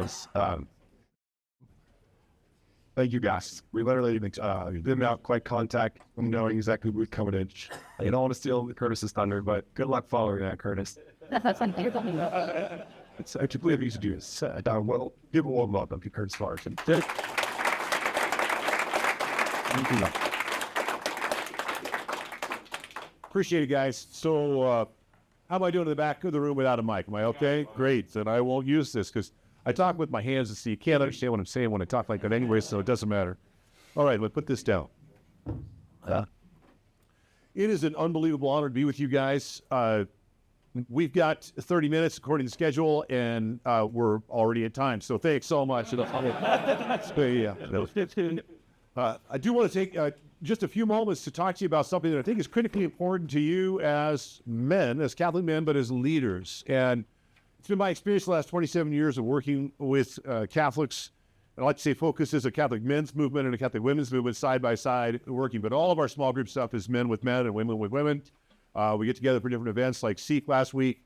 us. Thank you, guys. We literally didn't have quite contact, knowing exactly who was coming in. I don't want to steal Curtis's thunder, but good luck following that, Curtis. It's actually what we used to do is well, give a warm welcome to Curtis Larson. Appreciate it, guys. So, how am I doing in the back of the room without a mic? Am I okay? Great. And I won't use this because I talk with my hands and see you can't understand what I'm saying when I talk like that anyway, so it doesn't matter. All right, let's put this down. It is an unbelievable honor to be with you guys. We've got 30 minutes according to schedule, and we're already at time. So thanks so much. I do want to take just a few moments to talk to you about something that I think is critically important to you as men, as Catholic men, but as leaders. And it's been my experience the last 27 years of working with Catholics. And I like to say focus is a Catholic men's movement and a Catholic women's movement side by side working. But all of our small group stuff is men with men and women with women. We get together for different events like Seek last week,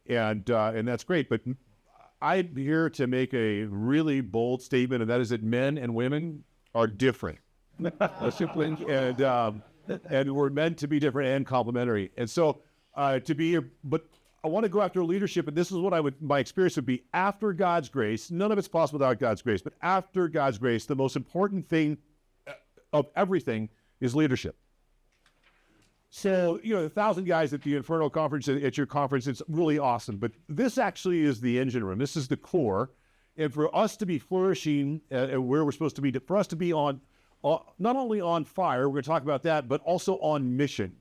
and that's great. But I'm here to make a really bold statement, and that is that men and women are different. And we're meant to be different and complementary. And so to be here, but I want to go after leadership, and this is what my experience would be after God's grace. None of it's possible without God's grace, but after God's grace, the most important thing of everything is leadership. So, 1,000 guys at the Inferno conference, at your conference, it's really awesome. But this actually is the engine room. This is the core. And for us to be flourishing and where we're supposed to be, for us to be on, not only on fire, we're going to talk about that, but also on mission.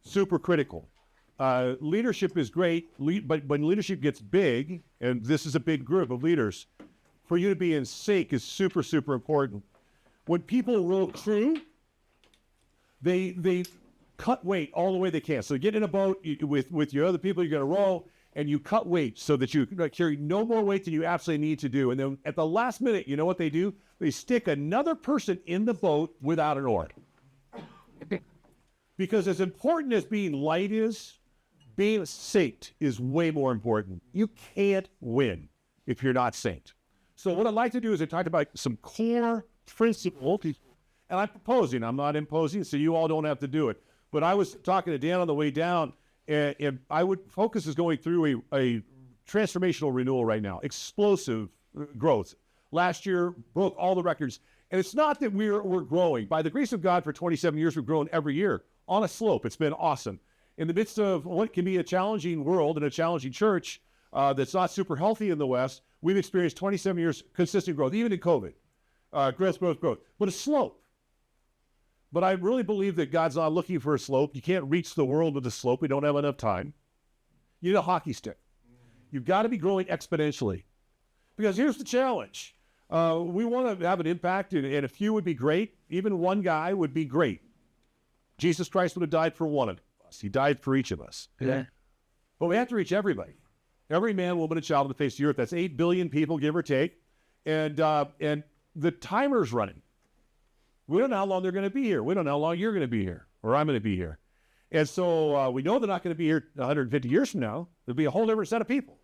Super critical. Leadership is great, but when leadership gets big, and this is a big group of leaders, for you to be in sync is super, super important. When people row crew, they cut weight all the way they can. So get in a boat with your other people, you're going to row, and you cut weight so that you carry no more weight than you absolutely need to do. And then at the last minute, you know what they do? They stick another person in the boat without an oar. Because as important as being light is, being synced is way more important. You can't win if you're not synced. So what I'd like to do is I talked about some core principles, and I'm proposing, I'm not imposing, so you all don't have to do it. But I was talking to Dan on the way down, and focus is going through a transformational renewal right now, explosive growth. Last year broke all the records, and it's not that we're growing. By the grace of God, for 27 years, we've grown every year on a slope. It's been awesome. In the midst of what can be a challenging world and a challenging church that's not super healthy in the West, we've experienced 27 years consistent growth, even in COVID, growth, but a slope. But I really believe that God's not looking for a slope. You can't reach the world with a slope. We don't have enough time. You need a hockey stick. You've got to be growing exponentially. Because here's the challenge. We want to have an impact, and a few would be great. Even one guy would be great. Jesus Christ would have died for one of us. He died for each of us. Yeah. But we have to reach everybody. Every man, woman, and child on the face of the earth. That's 8 billion people, give or take. And the timer's running. We don't know how long they're going to be here. We don't know how long you're going to be here, or I'm going to be here. And so we know they're not going to be here 150 years from now. There'll be a whole different set of people.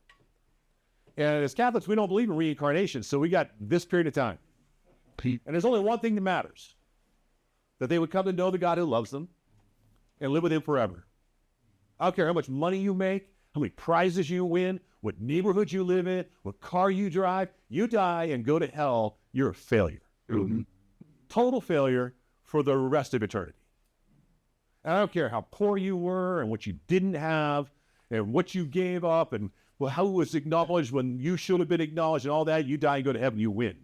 And as Catholics, we don't believe in reincarnation, so we got this period of time. And there's only one thing that matters, that they would come to know the God who loves them and live with him forever. I don't care how much money you make, how many prizes you win, what neighborhood you live in, what car you drive. You die and go to hell, you're a failure. Mm-hmm. Total failure for the rest of eternity. And I don't care how poor you were and what you didn't have and what you gave up and how it was acknowledged when you should have been acknowledged and all that. You die and go to heaven, you win.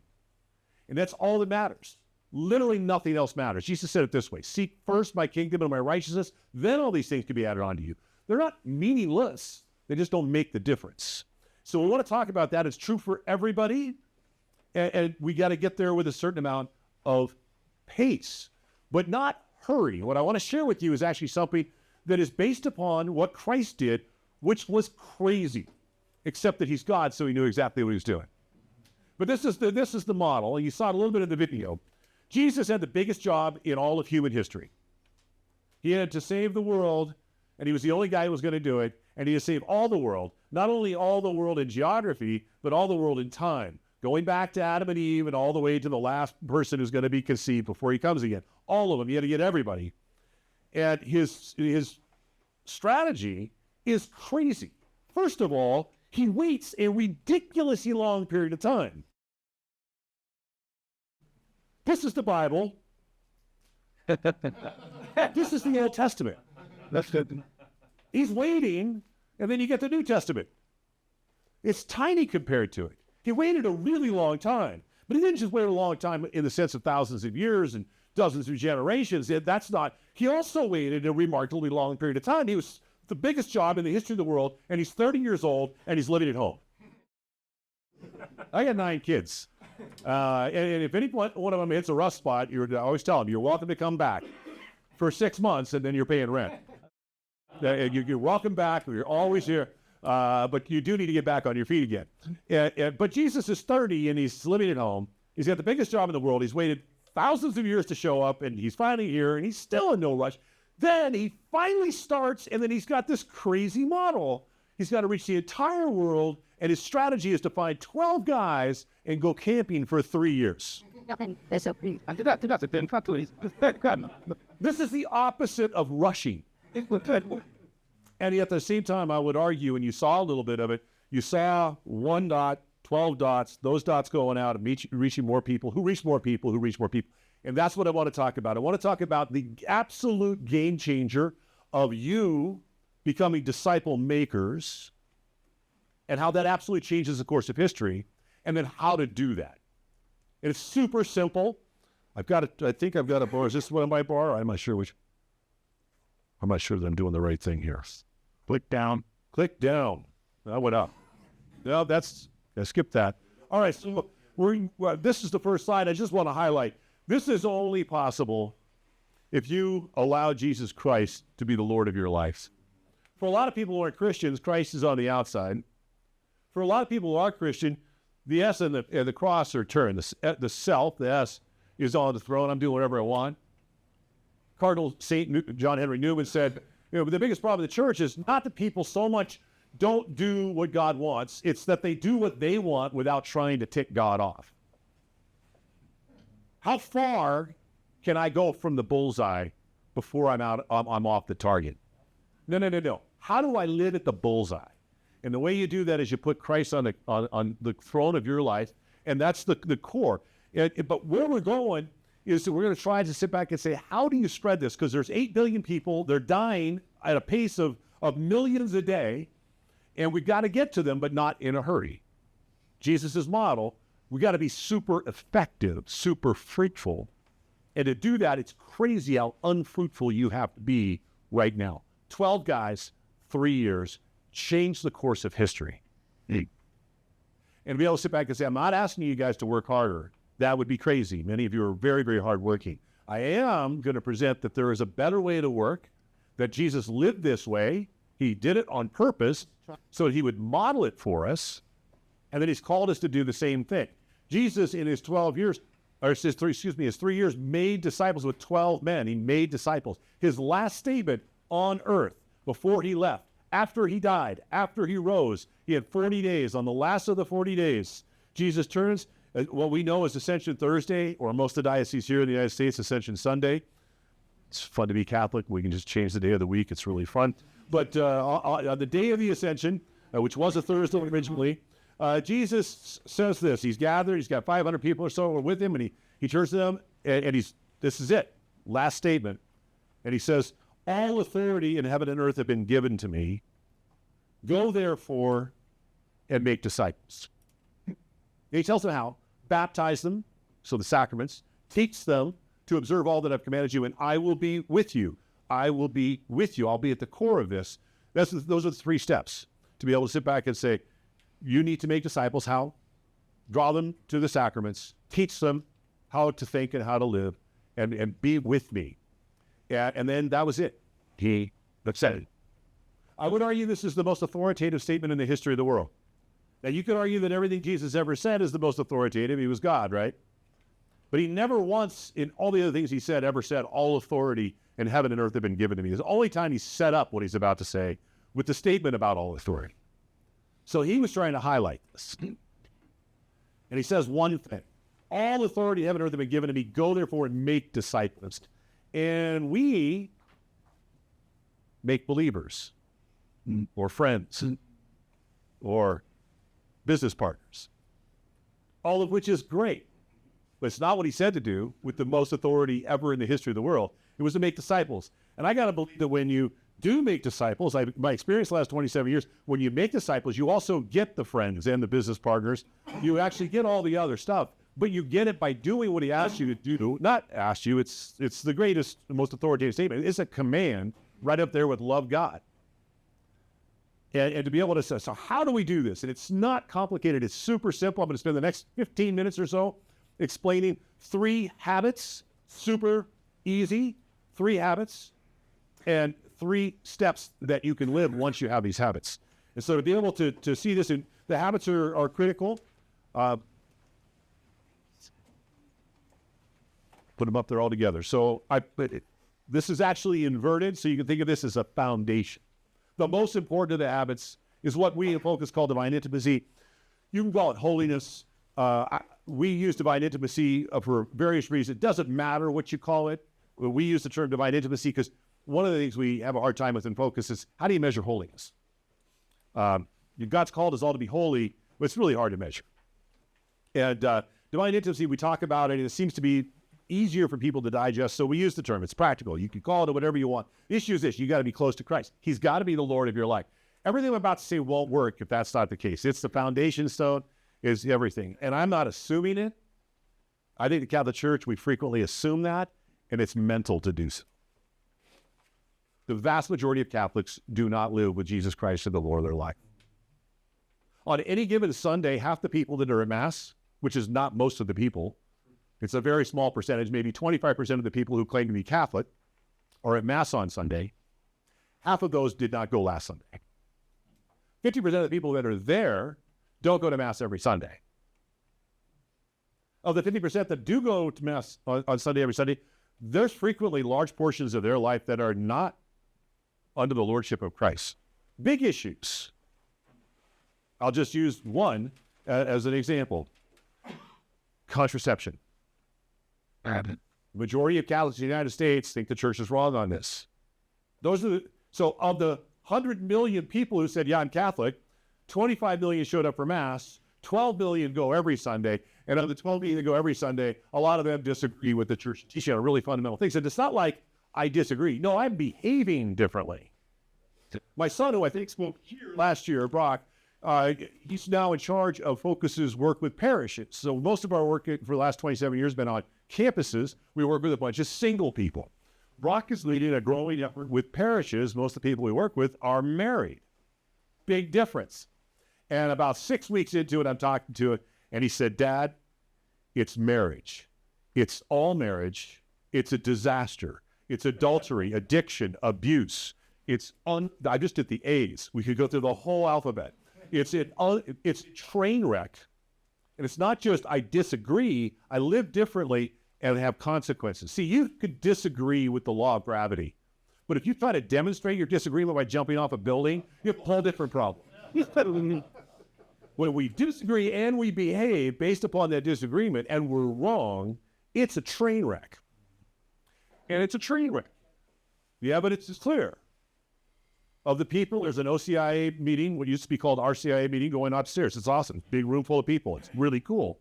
And that's all that matters. Literally nothing else matters. Jesus said it this way: seek first my kingdom and my righteousness, then all these things can be added on to you. They're not meaningless. They just don't make the difference. So we want to talk about that. It's true for everybody. And we got to get there with a certain amount of pace, but not hurry. What I want to share with you is actually something that is based upon what Christ did, which was crazy, except that he's God, so he knew exactly what he was doing. But this is the model, and you saw it a little bit in the video. Jesus had the biggest job in all of human history. He had to save the world and he was the only guy who was going to do it, and he had saved all the world, not only all the world in geography, but all the world in time, going back to Adam and Eve and all the way to the last person who's going to be conceived before he comes again. All of them. He had to get everybody. And his strategy is crazy. First of all, he waits a ridiculously long period of time. This is the Bible. This is the Old Testament. He's waiting, and then you get the New Testament. It's tiny compared to it. He waited a really long time, but he didn't just wait a long time in the sense of thousands of years and dozens of generations. That's not. He also waited a remarkably long period of time. He was the biggest job in the history of the world, and he's 30 years old, and he's living at home. I got 9 kids. And if any one of them hits a rough spot, I always tell them, you're welcome to come back for 6 months, and then you're paying rent. You're welcome back. You're always here. But you do need to get back on your feet again. But Jesus is 30, and he's living at home. He's got the biggest job in the world. He's waited thousands of years to show up, and he's finally here, and he's still in no rush. Then he finally starts, and then he's got this crazy model. He's got to reach the entire world, and his strategy is to find 12 guys and go camping for 3 years. This is the opposite of rushing. And yet at the same time, I would argue, and you saw a little bit of it, you saw 1 dot, 12 dots, those dots going out and reaching more people, who reach more people, who reach more people. And that's what I want to talk about. I want to talk about the absolute game changer of you becoming disciple makers and how that absolutely changes the course of history, and then how to do that. And it's super simple. I think I've got a bar. Is this one of my bar? I'm not sure which. I'm not sure that I'm doing the right thing here. Click down. Click down. That went up. No, skip that. All right, so this is the first slide. I just want to highlight. This is only possible if you allow Jesus Christ to be the Lord of your life. For a lot of people who aren't Christians, Christ is on the outside. For a lot of people who are Christian, the S and the cross are turned. The self, the S, is on the throne. I'm doing whatever I want. Cardinal St. John Henry Newman said, the biggest problem in the church is not that people so much don't do what God wants. It's that they do what they want without trying to tick God off. How far can I go from the bullseye before I'm off the target? No. How do I live at the bullseye? And the way you do that is you put Christ on the throne of your life, and that's the core. But where we're going is that we're going to try to sit back and say, how do you spread this? Because there's 8 billion people. They're dying at a pace of millions a day, and we've got to get to them, but not in a hurry. Jesus' model, we got to be super effective, super fruitful. And to do that, it's crazy how unfruitful you have to be right now. 12 guys, 3 years, change the course of history. And be able to sit back and say, I'm not asking you guys to work harder. That would be crazy. Many of you are very, very hardworking. I am going to present that there is a better way to work, that Jesus lived this way. He did it on purpose so that he would model it for us, and then he's called us to do the same thing. Jesus, in his 3 years, made disciples with 12 men. He made disciples. His last statement on earth, before he left, after he died, after he rose, he had 40 days. On the last of the 40 days, Jesus turns, what we know as Ascension Thursday, or most of the dioceses here in the United States, Ascension Sunday. It's fun to be Catholic. We can just change the day of the week. It's really fun. But on the day of the Ascension, which was a Thursday originally, Jesus says this. He's gathered. He's got 500 people or so with him, and he turns to them, and this is it. Last statement. And he says, all authority in heaven and earth have been given to me. Go therefore and make disciples. And he tells them how. Baptize them, so the sacraments. Teach them to observe all that I've commanded you, and I will be with you. I will be with you. I'll be at the core of this. Those are the 3 steps to be able to sit back and say, you need to make disciples. How? Draw them to the sacraments. Teach them how to think and how to live, and be with me. And then that was it. He said it. I would argue this is the most authoritative statement in the history of the world. Now, you could argue that everything Jesus ever said is the most authoritative. He was God, right? But he never once, in all the other things he said, ever said, all authority in heaven and earth have been given to me. It's the only time he set up what he's about to say with the statement about all authority. So he was trying to highlight this. And he says one thing. All authority in heaven and earth have been given to me. Go therefore and make disciples. And we make believers or friends or business partners, all of which is great. But it's not what he said to do with the most authority ever in the history of the world. It was to make disciples. And I got to believe that when you do make disciples, my experience the last 27 years, when you make disciples, you also get the friends and the business partners. You actually get all the other stuff, but you get it by doing what he asked you to do. Not asked you, it's the greatest, most authoritative statement. It's a command right up there with love God. And to be able to say, so how do we do this? And it's not complicated. It's super simple. I'm going to spend the next 15 minutes or so explaining 3 habits, super easy, 3 habits, and 3 steps that you can live once you have these habits. And so to be able to see this, and the habits are critical. Put them up there all together. So this is actually inverted, so you can think of this as a foundation. The most important of the habits is what we in Focus call divine intimacy. You can call it holiness. We use divine intimacy for various reasons. It doesn't matter what you call it. We use the term divine intimacy because one of the things we have a hard time with in Focus is how do you measure holiness? God's called us all to be holy, but it's really hard to measure. And divine intimacy, we talk about it, and it seems to be easier for people to digest, so we use the term. It's practical. You can call it whatever you want. The issue is this: you got to be close to Christ. He's got to be the Lord of your life. Everything I'm about to say won't work if that's not the case. It's the foundation stone, is everything. And I'm not assuming it. I think the Catholic Church, we frequently assume that, and it's mental to do so. The vast majority of Catholics do not live with Jesus Christ as the Lord of their life. On any given Sunday, half the people that are at Mass, which is not most of the people, it's a very small percentage, maybe 25% of the people who claim to be Catholic are at Mass on Sunday. Half of those did not go last Sunday. 50% of the people that are there don't go to Mass every Sunday. Of the 50% that do go to Mass on Sunday every Sunday, there's frequently large portions of their life that are not under the lordship of Christ. Big issues. I'll just use one as an example. Contraception. The majority of Catholics in the United States think the church is wrong on this. So of the 100 million people who said, yeah, I'm Catholic, 25 million showed up for Mass, 12 million go every Sunday, and of the 12 million that go every Sunday, a lot of them disagree with the church teaching on really fundamental things. And it's not like I disagree. No, I'm behaving differently. My son, who I think spoke here last year, Brock, he's now in charge of Focus's work with parishes. So most of our work for the last 27 years has been on campuses. We work with a bunch of single people. Brock is leading a growing effort with parishes. Most of the people we work with are married. Big difference. And about 6 weeks into it, I'm talking to it, and he said, Dad, it's marriage. It's all marriage. It's a disaster. It's adultery, addiction, abuse. I just did the A's. We could go through the whole alphabet. It's a train wreck. And it's not just I disagree, I live differently and have consequences. See, you could disagree with the law of gravity, but if you try to demonstrate your disagreement by jumping off a building, you have a whole different problem. When we disagree and we behave based upon that disagreement and we're wrong, it's a train wreck. And it's a train wreck. The evidence is clear. Of the people, there's an OCIA meeting, what used to be called RCIA meeting, going upstairs. It's awesome. Big room full of people. It's really cool.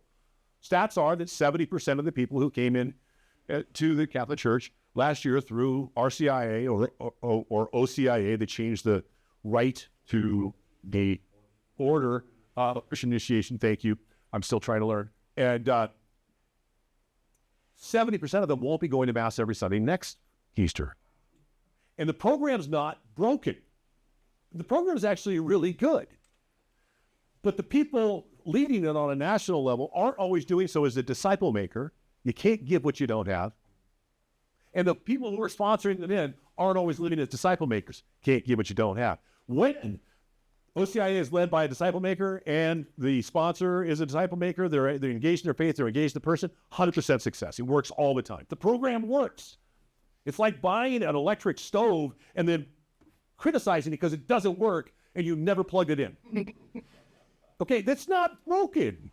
Stats are that 70% of the people who came in to the Catholic Church last year through RCIA or OCIA, they changed the rite to the order of Christian initiation. Thank you. I'm still trying to learn. And 70% of them won't be going to Mass every Sunday next Easter. And the program's not broken. The program's actually really good. But the people leading it on a national level aren't always doing so as a disciple maker. You can't give what you don't have. And the people who are sponsoring them in aren't always living as disciple makers. Can't give what you don't have. When OCIA is led by a disciple maker, and the sponsor is a disciple maker. They're engaged in their faith. They're engaged in the person. 100% success. It works all the time. The program works. It's like buying an electric stove and then criticizing it because it doesn't work and you never plugged it in. Okay, that's not broken.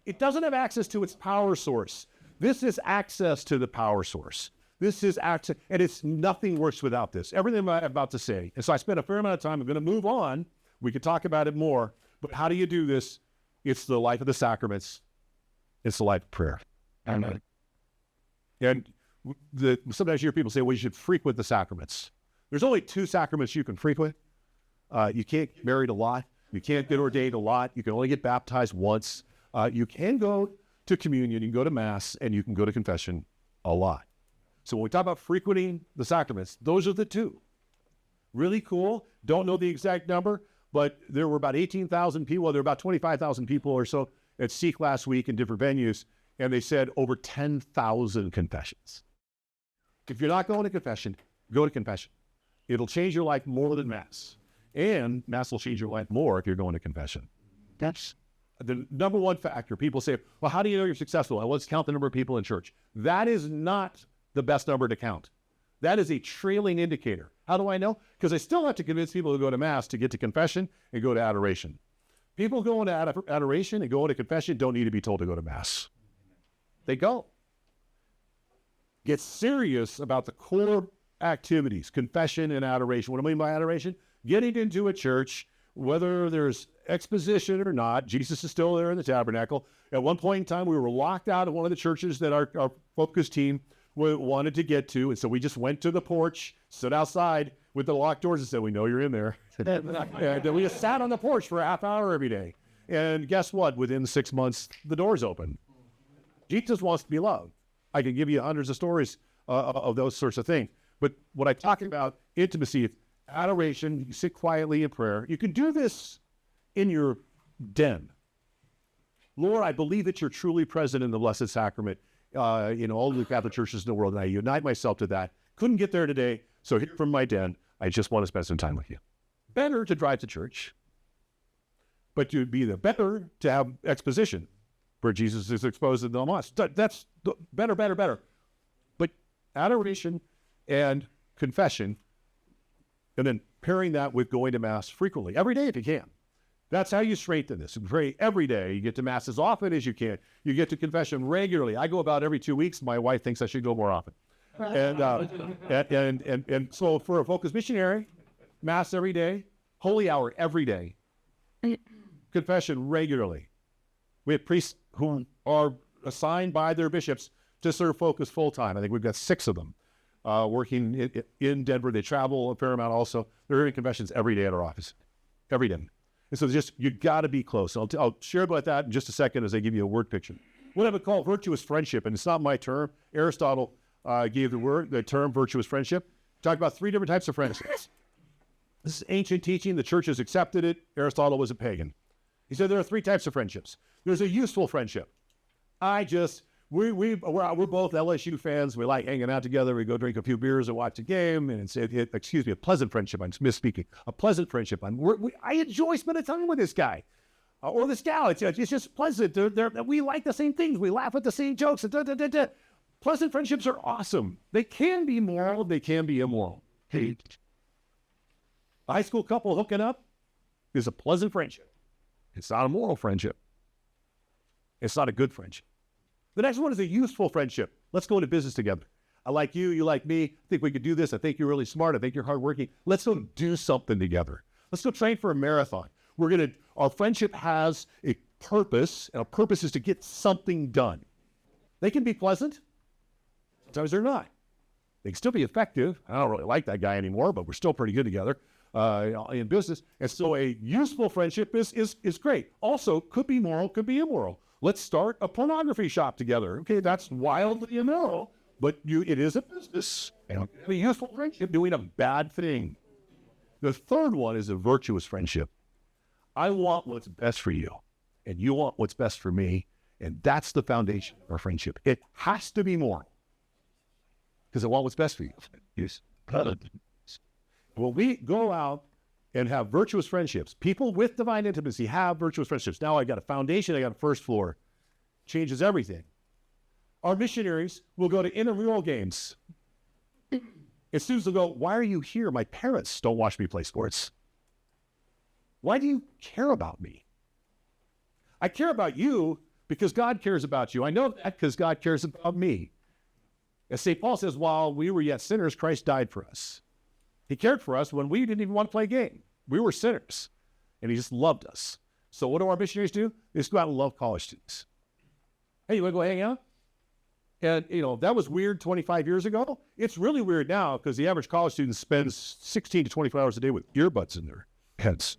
It doesn't have access to its power source. This is access to the power source. This is access, and it's nothing works without this. Everything I'm about to say. And so I spent a fair amount of time. I'm going to move on. We could talk about it more, but how do you do this? It's the life of the sacraments. It's the life of prayer. And sometimes you hear people say, well, you should frequent the sacraments. There's only 2 sacraments you can frequent. You can't get married a lot. You can't get ordained a lot. You can only get baptized once. You can go to communion, you can go to mass, and you can go to confession a lot. So when we talk about frequenting the sacraments, those are the 2. Really cool. Don't know the exact number, but there were about 18,000 people. There were about 25,000 people or so at Seek last week in different venues, and they said over 10,000 confessions. If you're not going to confession, go to confession. It'll change your life more than mass. And mass will change your life more if you're going to confession. That's the number one factor. People say, well, how do you know you're successful? Let's count the number of people in church. That is not the best number to count. That is a trailing indicator. How do I know? Because I still have to convince people to go to mass to get to confession and go to adoration. People going to adoration and going to confession don't need to be told to go to mass. They go. Get serious about the core activities, confession and adoration. What do I mean by adoration? Getting into a church, whether there's exposition or not, Jesus is still there in the tabernacle. At one point in time, we were locked out of one of the churches that our focus team wanted to get to. And so we just went to the porch, stood outside with the locked doors and said, we know you're in there. And we just sat on the porch for a half hour every day. And guess what? Within 6 months, the doors opened. Jesus wants to be loved. I can give you hundreds of stories of those sorts of things. But what I'm talking about, intimacy, adoration, you sit quietly in prayer. You can do this in your den. Lord, I believe that you're truly present in the Blessed Sacrament in all the Catholic churches in the world, and I unite myself to that. Couldn't get there today, so here from my den, I just want to spend some time with you. Better to drive to church, but you'd be the better to have exposition where Jesus is exposed in the Mass. That's better. But adoration and confession, and then pairing that with going to Mass frequently, every day if you can. That's how you strengthen this. You pray every day. You get to Mass as often as you can. You get to confession regularly. I go about every 2 weeks. My wife thinks I should go more often. And so for a focused missionary, Mass every day, holy hour every day, confession regularly. We have priests who are assigned by their bishops to serve focus full time. I think we've got 6 of them working in Denver. They travel a fair amount also. They're hearing confessions every day at our office, every day. And so you got to be close. I'll share about that in just a second as I give you a word picture. What I would call virtuous friendship, and it's not my term. Aristotle gave the term virtuous friendship. Talk about 3 different types of friendships. This is ancient teaching. The church has accepted it. Aristotle was a pagan. He said there are 3 types of friendships. There's a useful friendship. We're both LSU fans. We like hanging out together. We go drink a few beers and watch a game. And a pleasant friendship. I'm misspeaking. A pleasant friendship. I enjoy spending time with this guy or this gal. It's just pleasant. We like the same things. We laugh at the same jokes. Pleasant friendships are awesome. They can be moral. They can be immoral. A high school couple hooking up is a pleasant friendship. It's not a moral friendship. It's not a good friendship. The next one is a useful friendship. Let's go into business together. I like you, you like me. I think we could do this. I think you're really smart. I think you're hardworking. Let's go do something together. Let's go train for a marathon. Our friendship has a purpose, and a purpose is to get something done. They can be pleasant. Sometimes they're not. They can still be effective. I don't really like that guy anymore, but we're still pretty good together in business. And so a useful friendship is great. Also, could be moral, could be immoral. Let's start a pornography shop together. Okay, that's wildly immoral, but it is a business. And a useful friendship doing a bad thing. The third one is a virtuous friendship. I want what's best for you, and you want what's best for me, and that's the foundation of our friendship. It has to be moral, because I want what's best for you. Yes. When we go out and have virtuous friendships. People with divine intimacy have virtuous friendships. Now I got a foundation, I got a first floor. Changes everything. Our missionaries will go to intramural games. And students will go, why are you here? My parents don't watch me play sports. Why do you care about me? I care about you because God cares about you. I know that because God cares about me. As St. Paul says, while we were yet sinners, Christ died for us. He cared for us when we didn't even want to play a game. We were sinners, and he just loved us. So what do our missionaries do? They just go out and love college students. Hey, you want to go hang out? And, that was weird 25 years ago. It's really weird now because the average college student spends 16 to 24 hours a day with earbuds in their heads.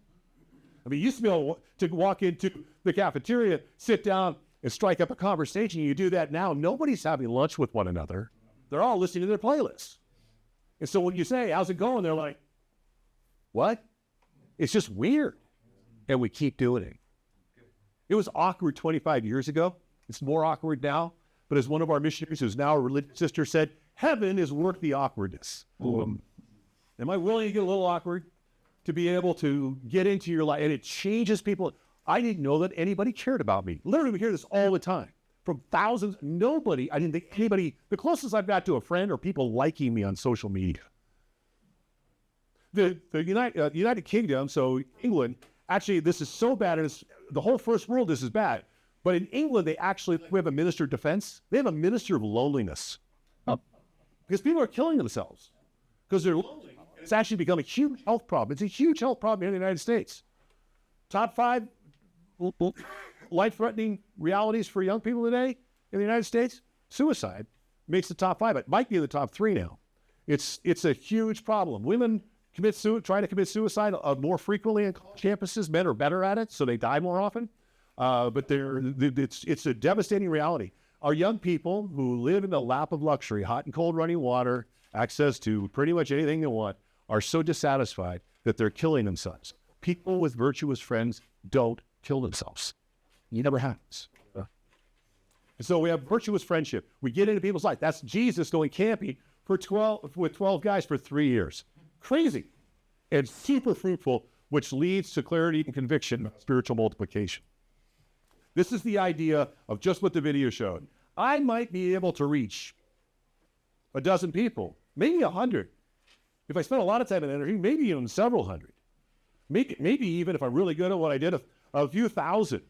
I mean, you used to be able to walk into the cafeteria, sit down, and strike up a conversation. You do that now. Nobody's having lunch with one another. They're all listening to their playlists. And so when you say, how's it going? They're like, what? It's just weird. And we keep doing it. It was awkward 25 years ago. It's more awkward now. But as one of our missionaries, who's now a religious sister, said, heaven is worth the awkwardness. Am I willing to get a little awkward to be able to get into your life? And it changes people. I didn't know that anybody cared about me. Literally, we hear this all the time. From thousands, I didn't think anybody, the closest I've got to a friend are people liking me on social media. The United Kingdom, so England, actually, this is so bad, and the whole first world, this is bad. But in England, we have a minister of defense. They have a minister of loneliness. Because people are killing themselves because they're lonely. It's actually become a huge health problem. It's a huge health problem here in the United States. Top 5 life-threatening realities for young people today in the United States, suicide makes the top 5. It might be in the top 3 now. It's a huge problem. Women try to commit suicide more frequently in college campuses. Men are better at it, so they die more often. But it's a devastating reality. Our young people who live in the lap of luxury, hot and cold running water, access to pretty much anything they want, are so dissatisfied that they're killing themselves. People with virtuous friends don't kill themselves. It never happens. And so we have virtuous friendship. We get into people's life. That's Jesus going camping with 12 guys for 3 years. Crazy. And super fruitful, which leads to clarity and conviction, spiritual multiplication. This is the idea of just what the video showed. I might be able to reach a dozen people, maybe 100. If I spend a lot of time and energy, maybe even several hundred. Maybe even if I'm really good at what I did, a few thousand.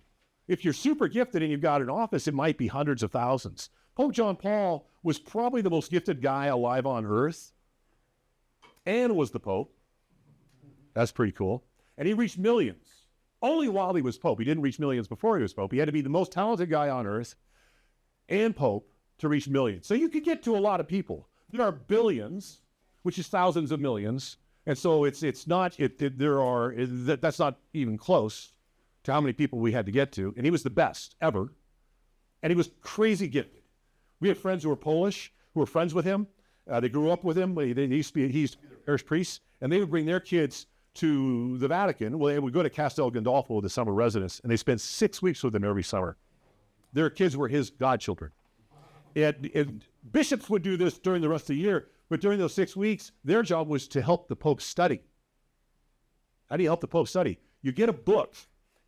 If you're super gifted and you've got an office, it might be hundreds of thousands. Pope John Paul was probably the most gifted guy alive on earth and was the Pope. That's pretty cool. And he reached millions. Only while he was Pope. He didn't reach millions before he was Pope. He had to be the most talented guy on earth and Pope to reach millions. So you could get to a lot of people. There are billions, which is thousands of millions. And so that's not even close to how many people we had to get to. And he was the best ever. And he was crazy gifted. We had friends who were Polish, who were friends with him. They grew up with him. He used to be their parish priest. And they would bring their kids to the Vatican. Well, they would go to Castel Gandolfo, the summer residence, and they spent 6 weeks with him every summer. Their kids were his godchildren. And bishops would do this during the rest of the year, but during those 6 weeks, their job was to help the Pope study. How do you help the Pope study? You get a book,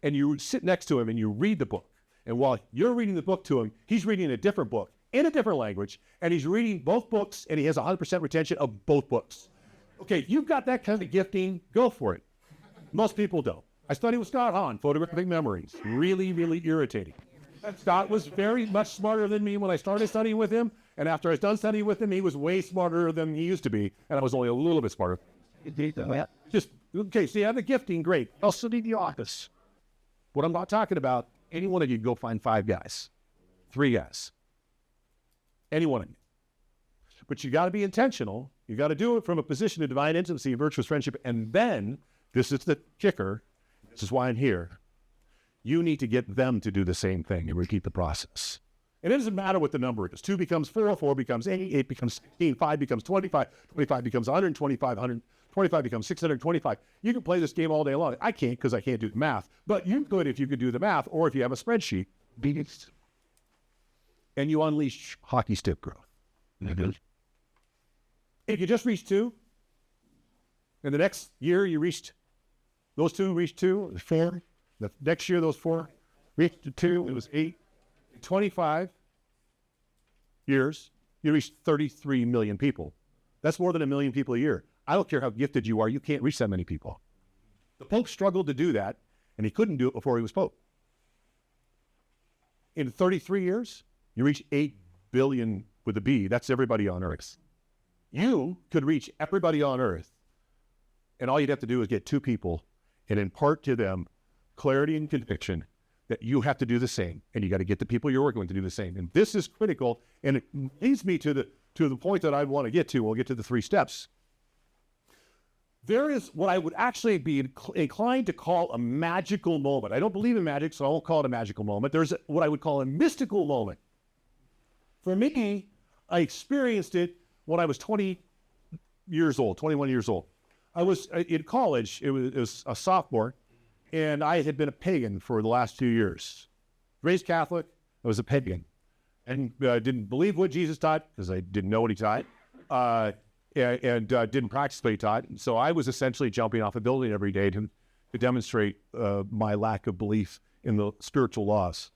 and you sit next to him, and you read the book. And while you're reading the book to him, he's reading a different book in a different language, and he's reading both books, and he has 100% retention of both books. Okay, if you've got that kind of gifting, go for it. Most people don't. I studied with Scott Hahn, photographic memories. Really, really irritating. Scott was very much smarter than me when I started studying with him, and after I was done studying with him, he was way smarter than he used to be, and I was only a little bit smarter. Okay, so you have the gifting, great. Also need the office. What I'm not talking about, any one of you go find 5 guys, 3 guys. Any one of you. But you got to be intentional. You got to do it from a position of divine intimacy and virtuous friendship. And then, this is the kicker, this is why I'm here, you need to get them to do the same thing and repeat the process. And it doesn't matter what the number is. 2 becomes 4, 4 becomes 8, 8 becomes 16, 5 becomes 25, 25 becomes 125, 125 becomes 625. You can play this game all day long. I can't because I can't do the math. But you could if you could do the math, or if you have a spreadsheet. And you unleash hockey stick growth. Mm-hmm. If you just reached 2, and the next year you reached Those two reached 2, 4. The next year, those 4 reached to 2. It was 8. 25 years, you reached 33 million people. That's more than 1 million people a year. I don't care how gifted you are, you can't reach that many people. The Pope struggled to do that, and he couldn't do it before he was Pope. In 33 years, you reach 8 billion with a B. That's everybody on earth. You could reach everybody on earth, and all you'd have to do is get 2 people and impart to them clarity and conviction that you have to do the same, and you got to get the people you're working with to do the same. And this is critical, and it leads me to the point that I want to get to. We'll get to the 3 steps. There is what I would actually be inclined to call a magical moment. I don't believe in magic, so I won't call it a magical moment. There's what I would call a mystical moment. For me, I experienced it when I was 21 years old. I was in college. It was a sophomore, and I had been a pagan for the last 2 years. Raised Catholic, I was a pagan. And didn't believe what Jesus taught because I didn't know what he taught. And didn't practice what he taught. And so I was essentially jumping off a building every day to demonstrate my lack of belief in the spiritual laws.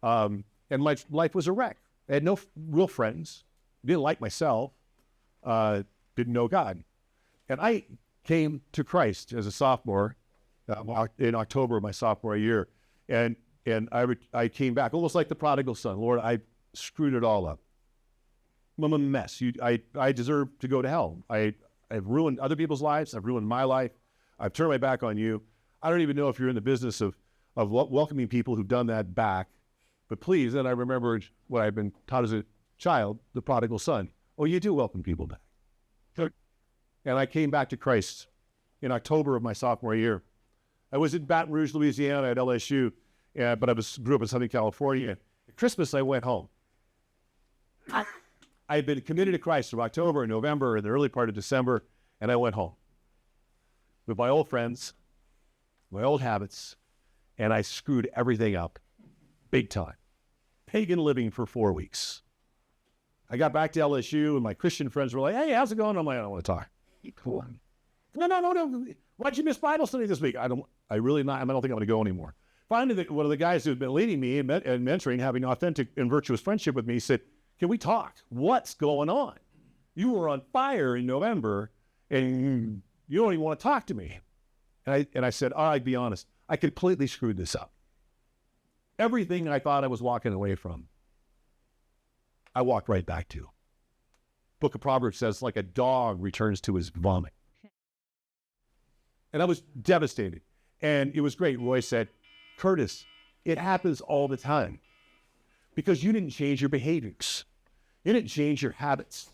And life was a wreck. I had no real friends. Didn't like myself. Didn't know God. And I came to Christ as a sophomore in October of my sophomore year. And I came back almost like the prodigal son. Lord, I screwed it all up. I'm a mess. I deserve to go to hell. I've ruined other people's lives. I've ruined my life. I've turned my back on you. I don't even know if you're in the business of welcoming people who've done that back. But please, then I remembered what I've been taught as a child, the prodigal son. Oh, you do welcome people back. And I came back to Christ in October of my sophomore year. I was in Baton Rouge, Louisiana at LSU, but I grew up in Southern California. At Christmas, I went home. I had been committed to Christ from October and November and the early part of December, and I went home with my old friends, my old habits, and I screwed everything up big time. Pagan living for 4 weeks. I got back to LSU, and my Christian friends were like, hey, how's it going? I'm like, I don't want to talk. No. Why'd you miss Bible study this week? I don't think I'm going to go anymore. Finally, one of the guys who had been leading me and mentoring, having authentic and virtuous friendship with me, said, can we talk? What's going on? You were on fire in November, and you don't even want to talk to me. And I said, all right, be honest. I completely screwed this up. Everything I thought I was walking away from, I walked right back to. Book of Proverbs says, like a dog returns to his vomit. And I was devastated. And it was great. Roy said, Curtis, it happens all the time because you didn't change your behaviors. You didn't change your habits.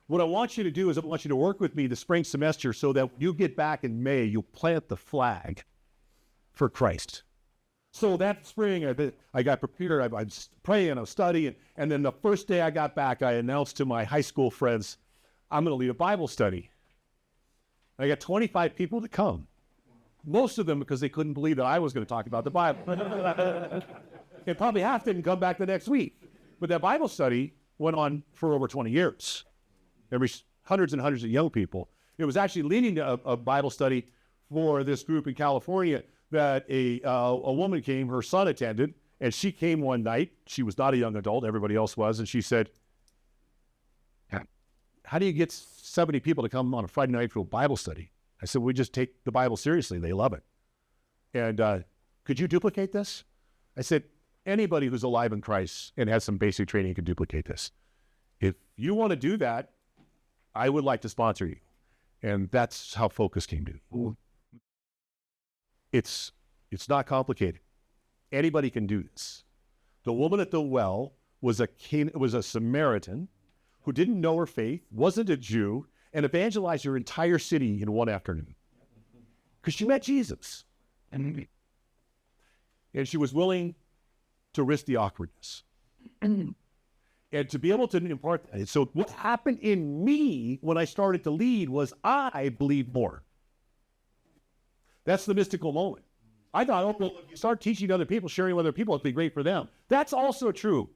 What I want you to do is I want you to work with me the spring semester so that when you get back in May, you'll plant the flag for Christ. So that spring, I got prepared. I was praying, I was studying. And then the first day I got back, I announced to my high school friends, I'm going to lead a Bible study. I got 25 people to come. Most of them because they couldn't believe that I was going to talk about the Bible. And probably half didn't come back the next week. But that Bible study went on for over 20 years. There were hundreds and hundreds of young people. It was actually leading to a Bible study for this group in California that a woman came, her son attended, and she came one night. She was not a young adult, everybody else was, and she said, how do you get 70 people to come on a Friday night for a Bible study? I said, we just take the Bible seriously. They love it. And could you duplicate this? I said, anybody who's alive in Christ and has some basic training can duplicate this. If you want to do that, I would like to sponsor you. And that's how Focus came to. It's not complicated. Anybody can do this. The woman at the well was a Samaritan who didn't know her faith, wasn't a Jew, and evangelized her entire city in one afternoon. Because she met Jesus. And she was willing to risk the awkwardness. And to be able to impart that. So what happened in me when I started to lead was I believed more. That's the mystical moment. I thought, oh, well, if you start teaching other people, sharing with other people, it'd be great for them. That's also true.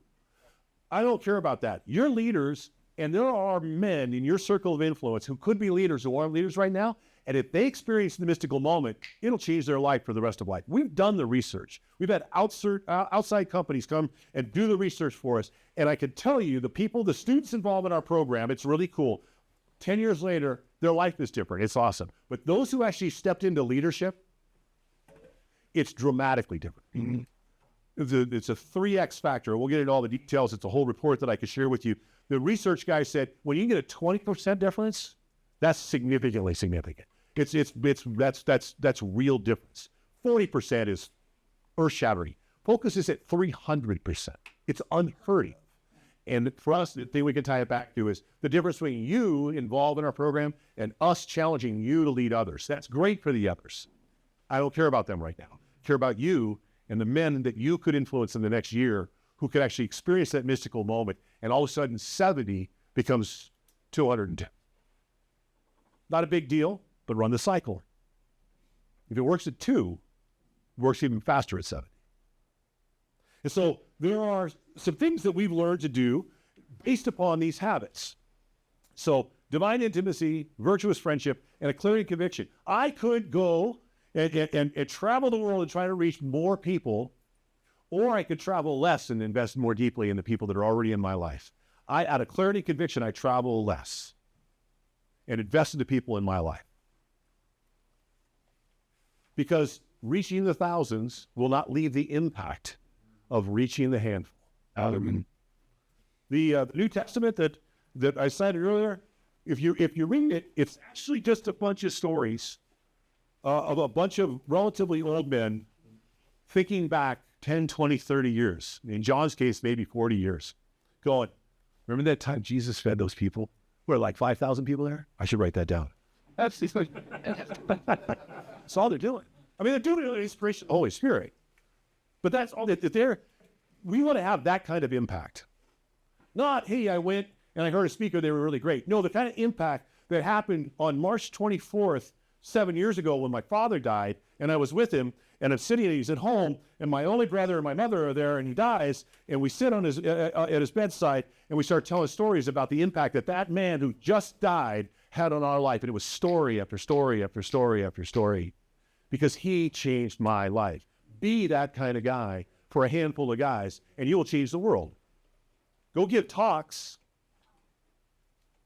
I don't care about that. You're leaders, and there are men in your circle of influence who could be leaders who aren't leaders right now, And if they experience the mystical moment, it'll change their life for the rest of life. We've done the research. We've had outside companies come and do the research for us. And I can tell you, the students involved in our program, it's really cool. 10 years later, their life is different. It's awesome. But those who actually stepped into leadership, it's dramatically different. Mm-hmm. It's a 3x factor. We'll get into all the details. It's a whole report that I could share with you. The research guy said, when you get a 20% difference, that's significantly significant. That's real difference. 40% is earth-shattering. Focus is at 300%. It's unheard of. And for us, the thing we can tie it back to is the difference between you involved in our program and us challenging you to lead others. That's great for the others. I don't care about them right now. I care about you and the men that you could influence in the next year who could actually experience that mystical moment, and all of a sudden 70 becomes 210. Not a big deal, but run the cycle. If it works at 2, it works even faster at 70. And so there are some things that we've learned to do based upon these habits. So divine intimacy, virtuous friendship, and a clear conviction. I could go and travel the world and try to reach more people, or I could travel less and invest more deeply in the people that are already in my life. Out of clarity and conviction, I travel less and invest in the people in my life. Because reaching the thousands will not leave the impact of reaching the handful. The New Testament that I cited earlier, if you read it, it's actually just a bunch of stories of a bunch of relatively old men thinking back 10, 20, 30 years. In John's case, maybe 40 years. Going, remember that time Jesus fed those people? Were like 5,000 people there? I should write that down. That's all they're doing. I mean, they're doing it with inspiration of the Holy Spirit. But that's all that they're, we want to have that kind of impact. Not, hey, I went and I heard a speaker, they were really great. No, the kind of impact that happened on March 24th, 7 years ago when my father died, and I was with him, and I'm sitting, he's at home, and my only brother and my mother are there, and he dies, and we sit on his at his bedside, and we start telling stories about the impact that that man who just died had on our life, and it was story after story after story after story, because he changed my life. Be that kind of guy for a handful of guys, and you will change the world. Go give talks.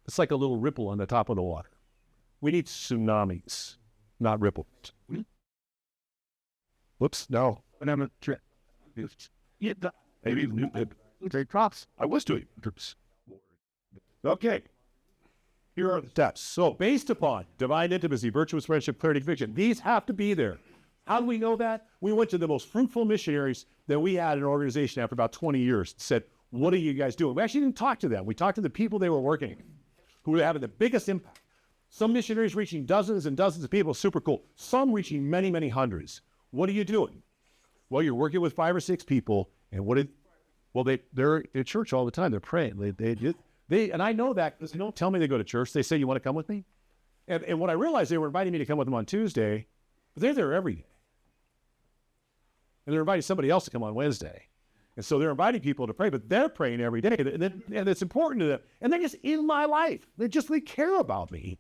It's like a little ripple on the top of the water. We need tsunamis, not ripples. Whoops, no. Maybe drops. I was doing trips. Okay. Here are the steps. So based upon divine intimacy, virtuous friendship, clarity, conviction, these have to be there. How do we know that? We went to the most fruitful missionaries that we had in our organization after about 20 years and said, what are you guys doing? We actually didn't talk to them. We talked to the people they were working with, who were having the biggest impact. Some missionaries reaching dozens and dozens of people, super cool. Some reaching many, many hundreds. What are you doing? Well, you're working with 5 or 6 people, and they're at church all the time. They're praying. And I know that because they don't tell me they go to church. They say, you want to come with me? And when I realized they were inviting me to come with them on Tuesday, but they're there every day. And they're inviting somebody else to come on Wednesday. And so they're inviting people to pray, but they're praying every day. And it's important to them. And they're just in my life. They care about me.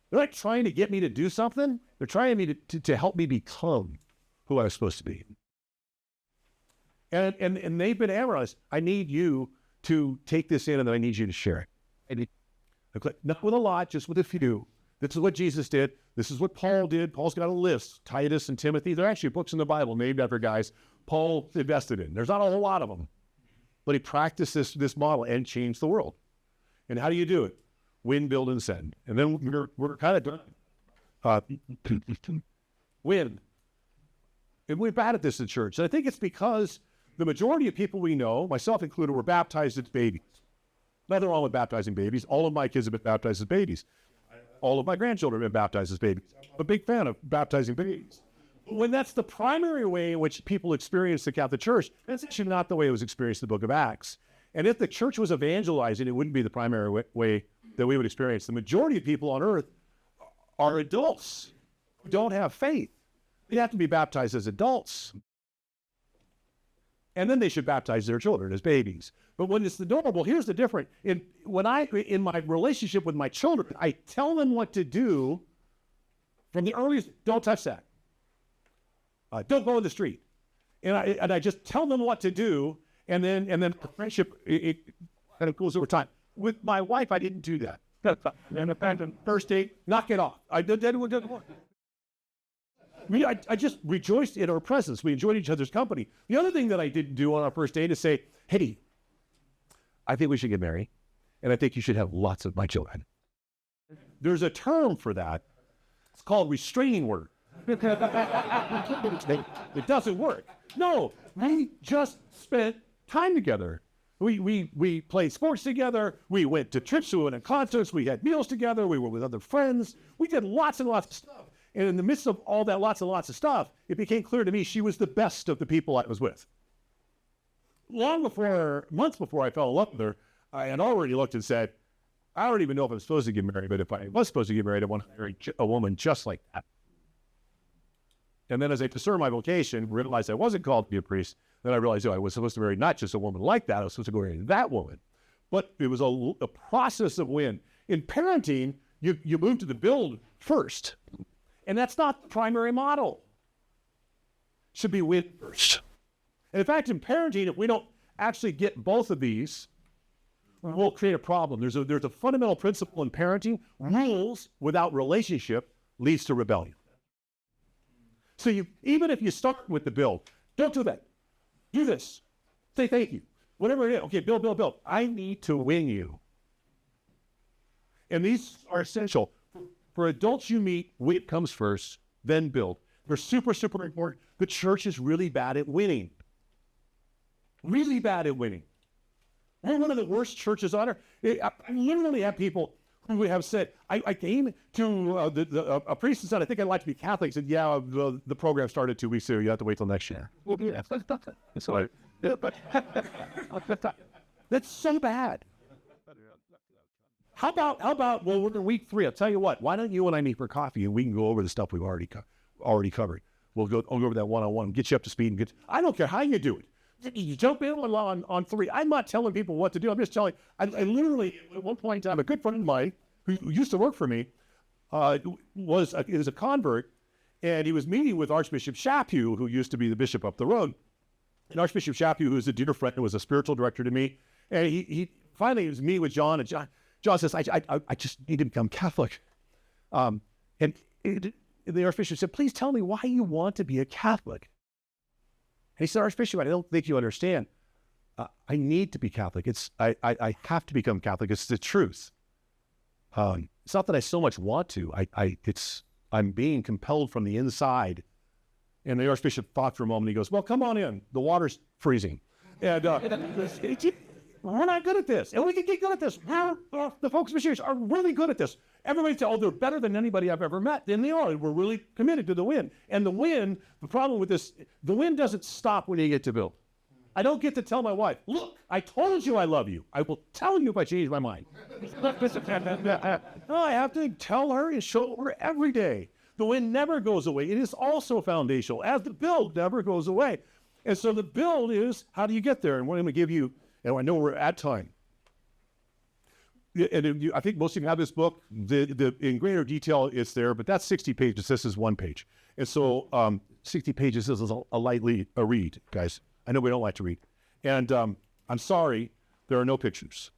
They're not trying to get me to do something. They're trying me to help me become who I was supposed to be. And they've been analyzed. I need you to take this in, and then I need you to share it. Not with a lot, just with a few. This is what Jesus did. This is what Paul did. Paul's got a list. Titus and Timothy. They're actually books in the Bible named after guys Paul invested in. There's not a whole lot of them. But he practiced this model and changed the world. And how do you do it? Win, build, and send. And then we're kind of done. Win. And we're bad at this in church. And I think it's because the majority of people we know, myself included, were baptized as babies. Nothing wrong with baptizing babies. All of my kids have been baptized as babies. All of my grandchildren have been baptized as babies. I'm a big fan of baptizing babies. When that's the primary way in which people experience the Catholic Church, that's actually not the way it was experienced in the book of Acts. And if the church was evangelizing, it wouldn't be the primary way that we would experience. The majority of people on earth are adults who don't have faith. They have to be baptized as adults. And then they should baptize their children as babies. But when it's the normal, here's the difference. In my relationship with my children, I tell them what to do, From the earliest, don't touch that. Don't go in the street. And I just tell them what to do, and then the friendship, it kind of goes over time. With my wife, I didn't do that. And the first date, knock it off. I didn't want. I just rejoiced in our presence. We enjoyed each other's company. The other thing that I didn't do on our first date is say, hey, I think we should get married, and I think you should have lots of my children. There's a term for that. It's called restraining word. It doesn't work. No, we just spent time together. We played sports together. We went to trips. We went to concerts. We had meals together. We were with other friends. We did lots and lots of stuff. And in the midst of all that lots and lots of stuff, it became clear to me she was the best of the people I was with. Months before I fell in love with her, I had already looked and said, I don't even know if I'm supposed to get married, but if I was supposed to get married, I want to marry a woman just like that. And then as I discerned my vocation, realized I wasn't called to be a priest, then I realized, I was supposed to marry not just a woman like that, I was supposed to go marry that woman. But it was a process of win. In parenting, you move to the build first. And that's not the primary model. It should be win first. And in fact, in parenting, if we don't actually get both of these, we'll create a problem. There's a fundamental principle in parenting. Rules without relationship leads to rebellion. So even if you start with the build, don't do that. Do this. Say thank you. Whatever it is. Okay, build. I need to win you. And these are essential. For adults you meet, win comes first, then build. They're super, super important. The church is really bad at winning. Really bad at winning. We're one of the worst churches on earth. I literally have people who have said, I came to a priest and said, I think I'd like to be Catholic. He said, yeah, the program started 2 weeks ago. You have to wait till next year. That's so bad. How about, well, we're in week 3. I'll tell you what, why don't you and I meet for coffee and we can go over the stuff we've already covered. I'll go over that one-on-one, get you up to speed. I don't care how you do it. You jump in on 3. I'm not telling people what to do. I'm just telling, I literally, at one point in time, a good friend of mine who used to work for me is a convert, and he was meeting with Archbishop Chaput, who used to be the bishop up the road. And Archbishop Chaput, who's a dear friend and was a spiritual director to me, and he finally was meeting with John, and John says, I just need to become Catholic. And the Archbishop said, please tell me why you want to be a Catholic. And he said, Archbishop, I don't think you understand. I need to be Catholic. I have to become Catholic. It's the truth. It's not that I so much want to. I'm being compelled from the inside. And the Archbishop thought for a moment. He goes, well, come on in. The water's freezing. And we're not good at this. And we can get good at this. The folks missionaries are really good at this. Everybody says, they're better than anybody I've ever met. And they are. We're really committed to the win. And the problem with this, the win doesn't stop when you get to build. I don't get to tell my wife, look, I told you I love you. I will tell you if I change my mind. No, I have to tell her and show her every day. The win never goes away. It is also foundational, as the build never goes away. And so the build is, how do you get there? And what I'm going to give you, and I know we're at time. And I think most of you have this book. In greater detail, it's there, but that's 60 pages. This is 1 page. And so 60 pages is a read, guys. I know we don't like to read. And I'm sorry, there are no pictures.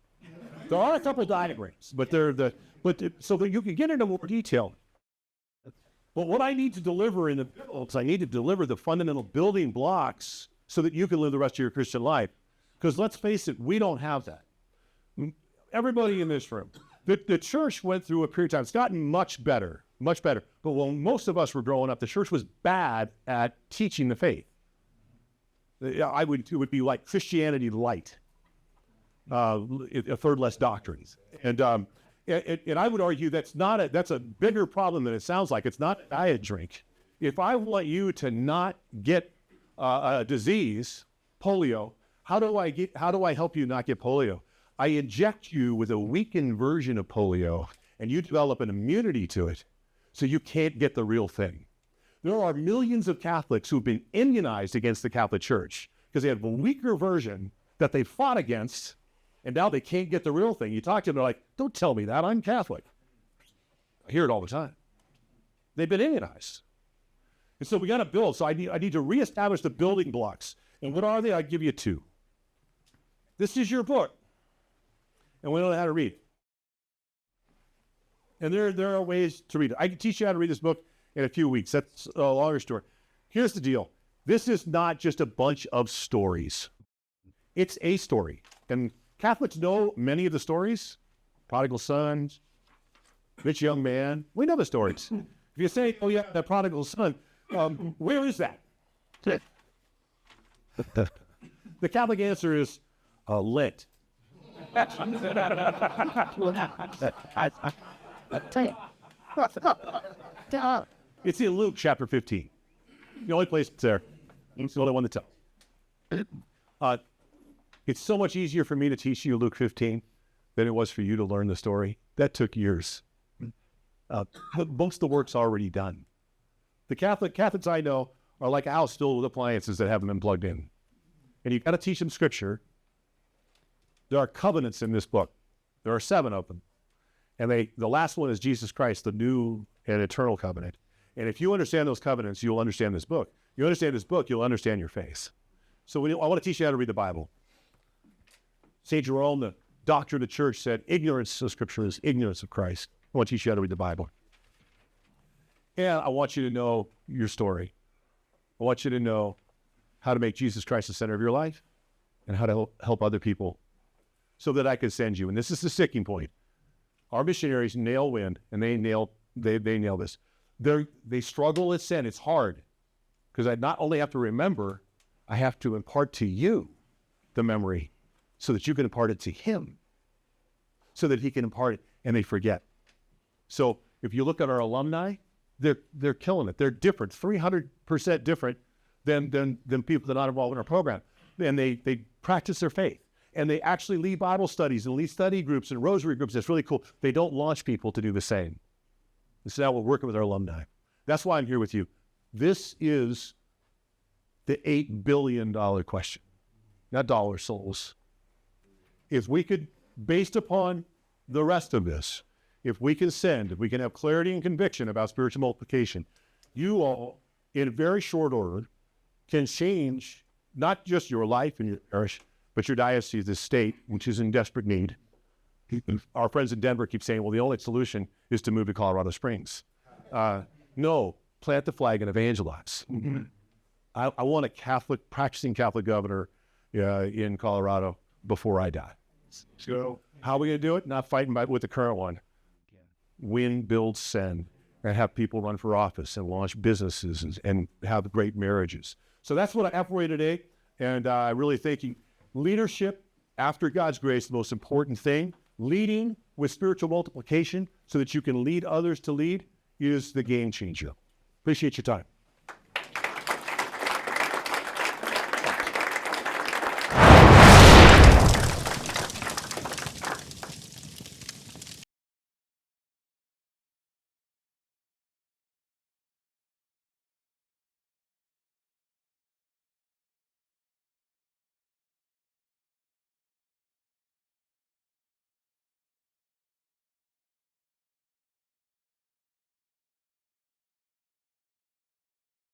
There are a couple diagrams, but so that you can get into more detail. But what I need to deliver in the build is I need to deliver the fundamental building blocks so that you can live the rest of your Christian life. Because let's face it, we don't have that. Everybody in this room, the church went through a period of time. It's gotten much better. But when most of us were growing up, the church was bad at teaching the faith. It would be like Christianity light, a third less doctrines. And I would argue that's a bigger problem than it sounds like. It's not a diet drink. If I want you to not get a disease, polio, how do I help you not get polio? I inject you with a weakened version of polio, and you develop an immunity to it, so you can't get the real thing. There are millions of Catholics who've been immunized against the Catholic Church because they have a weaker version that they fought against, and now they can't get the real thing. You talk to them, they're like, don't tell me that, I'm Catholic. I hear it all the time. They've been immunized. And so we got to build. So I need to reestablish the building blocks. And what are they? I'll give you two. This is your book. And we don't know how to read it. And there are ways to read it. I can teach you how to read this book in a few weeks. That's a longer story. Here's the deal. This is not just a bunch of stories. It's a story. And Catholics know many of the stories. Prodigal son, rich young man. We know the stories. If you say, oh yeah, that prodigal son, where is that? The Catholic answer is Lent. It's in Luke chapter 15. The only place it's there. It's the only one that tells. It's so much easier for me to teach you Luke 15 than it was for you to learn the story. That took years. Most of the work's already done. The Catholics I know are like a house filled with appliances that haven't been plugged in. And you've got to teach them scripture. There are covenants in this book. There are 7 of them. And the last one is Jesus Christ, the new and eternal covenant. And if you understand those covenants, you'll understand this book. You understand this book, you'll understand your faith. So I want to teach you how to read the Bible. St. Jerome, the doctor of the church, said, ignorance of Scripture is ignorance of Christ. I want to teach you how to read the Bible. And I want you to know your story. I want you to know how to make Jesus Christ the center of your life and how to help other people so that I can send you. And this is the sticking point. Our missionaries nail wind, and they nail this. They struggle with sin. It's hard because I not only have to remember, I have to impart to you the memory so that you can impart it to him, so that he can impart it, and they forget. So if you look at our alumni, they're killing it. They're different, 300% different than people that are not involved in our program. And they practice their faith. And they actually lead Bible studies and lead study groups and rosary groups. That's really cool. They don't launch people to do the same. This is how we're working with our alumni. That's why I'm here with you. This is the $8 billion question, not dollars, souls. If we could, based upon the rest of this, if we can have clarity and conviction about spiritual multiplication, you all, in very short order, can change not just your life and your parish, but your diocese, the state, which is in desperate need. Our friends in Denver keep saying, well, the only solution is to move to Colorado Springs. No, plant the flag and evangelize. I want a practicing Catholic governor in Colorado before I die. So how are we going to do it? Not fighting with the current one. Win, build, send, and have people run for office and launch businesses and have great marriages. So that's what I have for you today. And I really thank you. Leadership, after God's grace, the most important thing, leading with spiritual multiplication so that you can lead others to lead, is the game changer. Appreciate your time.